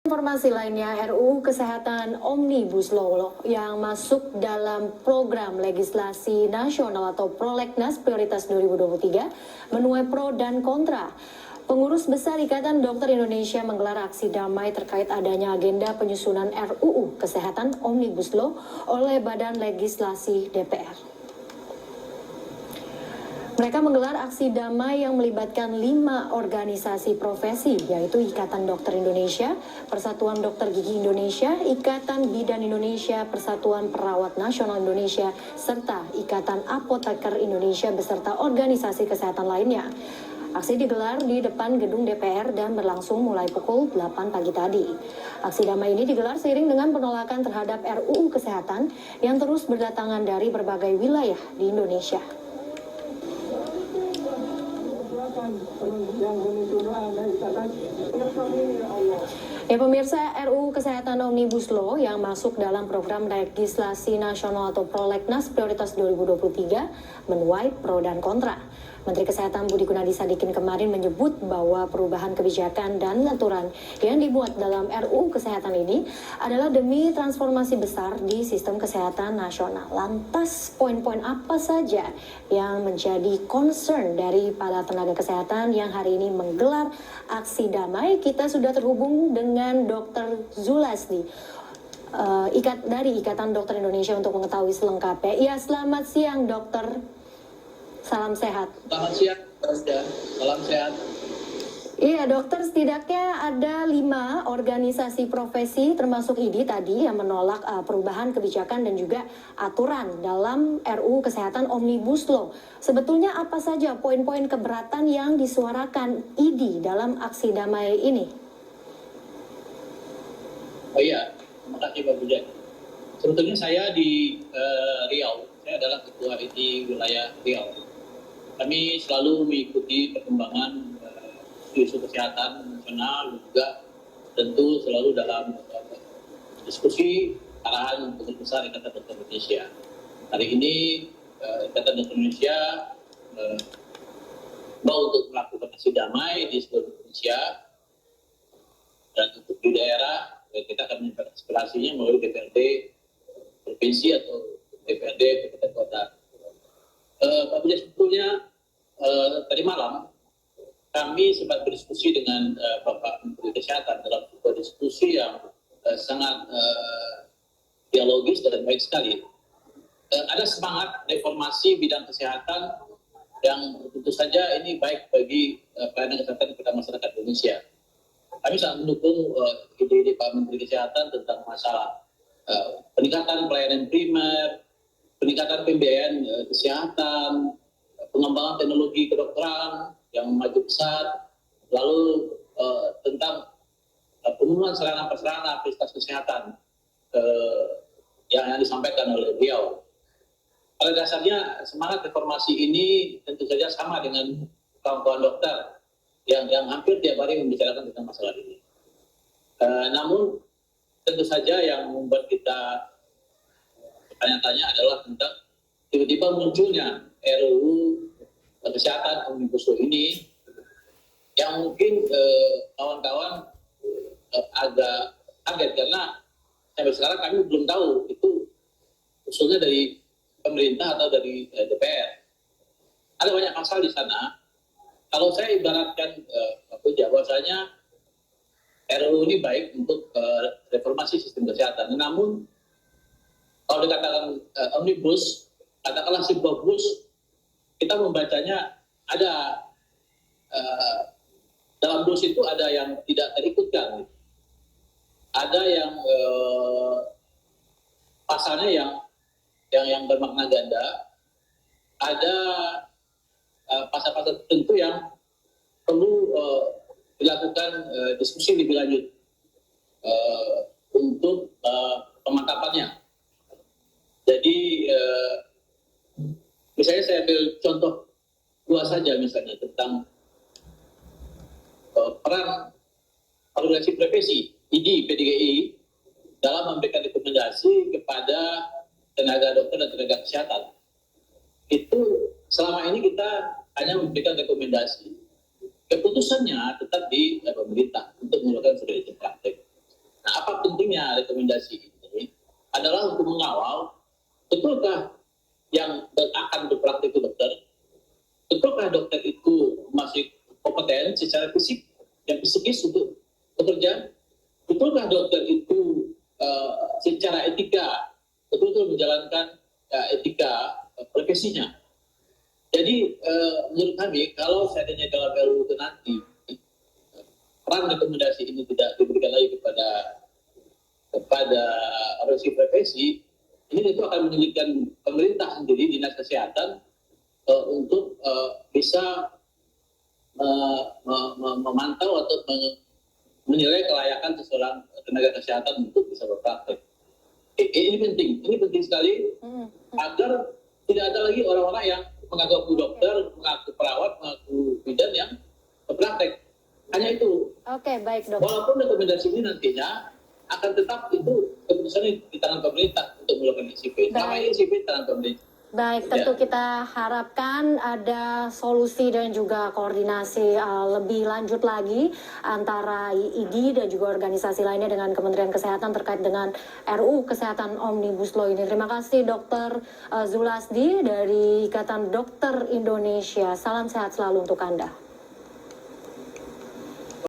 Informasi lainnya, RUU Kesehatan Omnibus Law yang masuk dalam program legislasi nasional atau Prolegnas Prioritas 2023 menuai pro dan kontra. Pengurus Besar Ikatan Dokter Indonesia menggelar aksi damai terkait adanya agenda penyusunan RUU Kesehatan Omnibus Law oleh Badan Legislasi DPR. Mereka menggelar aksi damai yang melibatkan 5 organisasi profesi, yaitu Ikatan Dokter Indonesia, Persatuan Dokter Gigi Indonesia, Ikatan Bidan Indonesia, Persatuan Perawat Nasional Indonesia, serta Ikatan Apoteker Indonesia beserta organisasi kesehatan lainnya. Aksi digelar di depan gedung DPR dan berlangsung mulai pukul 8 pagi tadi. Aksi damai ini digelar seiring dengan penolakan terhadap RUU Kesehatan yang terus berdatangan dari berbagai wilayah di Indonesia. Ya pemirsa, RUU Kesehatan Omnibus Law yang masuk dalam program legislasi nasional atau Prolegnas Prioritas 2023 menuai pro dan kontra. Menteri Kesehatan Budi Gunadi Sadikin kemarin menyebut bahwa perubahan kebijakan dan aturan yang dibuat dalam RUU Kesehatan ini adalah demi transformasi besar di sistem kesehatan nasional. Lantas poin-poin apa saja yang menjadi concern dari para tenaga kesehatan yang hari ini menggelar aksi damai? Kita sudah terhubung dengan Dr. Zulasdi dari Ikatan Dokter Indonesia untuk mengetahui selengkapnya. Ya, selamat siang dokter. Salam sehat. Selamat siang, salam sehat. Iya dokter, setidaknya ada 5 organisasi profesi termasuk IDI tadi yang menolak perubahan kebijakan dan juga aturan dalam RUU Kesehatan Omnibus Law. Sebetulnya apa saja poin-poin keberatan yang disuarakan IDI dalam aksi damai ini? Oh iya, terima kasih Pak Bujan. Sebetulnya saya di Riau, saya adalah ketua IDI wilayah Riau. Kami selalu mengikuti perkembangan isu kesehatan nasional dan juga tentu selalu dalam diskusi arahan Pengurus Besar Ikatan Dokter Indonesia. Hari ini Ikatan Dokter Indonesia mau untuk melakukan aksi damai di seluruh Indonesia dan untuk di daerah kita akan menyampaikan aspirasinya melalui DPRD provinsi atau DPRD kabupaten kota. Pak Buja, sebetulnya tadi malam kami sempat berdiskusi dengan Bapak Menteri Kesehatan dalam sebuah diskusi yang sangat dialogis dan baik sekali. Ada semangat reformasi bidang kesehatan yang tentu saja ini baik bagi pelayanan kesehatan kepada masyarakat Indonesia. Kami sangat mendukung ide-ide Pak Menteri Kesehatan tentang masalah peningkatan pelayanan primer, peningkatan pembiayaan kesehatan, pengembangan teknologi kedokteran yang maju besar, lalu tentang pemenuhan sarana-prasarana fasilitas kesehatan yang disampaikan oleh beliau. Pada dasarnya semangat reformasi ini tentu saja sama dengan kawan-kawan dokter yang hampir tiap hari membicarakan tentang masalah ini. Namun tentu saja yang membuat kita tanya-tanya adalah tentang tiba-tiba munculnya RUU Kesehatan Omnibus Law ini yang mungkin kawan-kawan agak kaget karena sampai sekarang kami belum tahu itu usulnya dari pemerintah atau dari DPR. Ada banyak pasal di sana. Kalau saya ibaratkan bahwasanya RUU ini baik untuk reformasi sistem kesehatan. Namun kalau dikatakan omnibus, katakanlah sebuah bus, kita membacanya ada dalam bus itu ada yang tidak terikutkan, ada yang pasalnya yang bermakna ganda, ada pasal-pasal tertentu yang perlu dilakukan diskusi lebih lanjut untuk pemantapannya. Jadi misalnya saya ambil contoh dua saja misalnya tentang peran organisasi profesi IDI PDGI dalam memberikan rekomendasi kepada tenaga dokter dan tenaga kesehatan. Itu selama ini kita hanya memberikan rekomendasi. Keputusannya tetap di pemerintah untuk melakukan verifikasi praktek. pentingnya rekomendasi ini adalah untuk mengawal betulkah yang akan berpraktik itu dokter, betulkah dokter itu masih kompeten secara fisik dan psikis untuk bekerja, betulkah dokter itu secara etika betul-betul menjalankan etika profesinya. Jadi menurut kami kalau seandainya dalam RUU itu nanti peran rekomendasi ini tidak diberikan lagi kepada organisasi profesi, ini tentu akan menyulitkan pemerintah sendiri, dinas kesehatan untuk bisa memantau atau menilai kelayakan seseorang tenaga kesehatan untuk bisa berpraktek. Ini penting sekali agar tidak ada lagi orang-orang yang mengaku dokter, mengaku perawat, mengaku bidan yang berpraktek. Hanya itu. Oke, baik dok. Walaupun rekomendasi ini nantinya akan tetap itu keputusannya di tangan pemerintah untuk melakukan ICP. Selama ini ICP di tangan pemerintah. Baik, tentu kita harapkan ada solusi dan juga koordinasi lebih lanjut lagi antara IID dan juga organisasi lainnya dengan Kementerian Kesehatan terkait dengan RUU Kesehatan Omnibus Law ini. Terima kasih Dr. Zulasdi dari Ikatan Dokter Indonesia. Salam sehat selalu untuk Anda.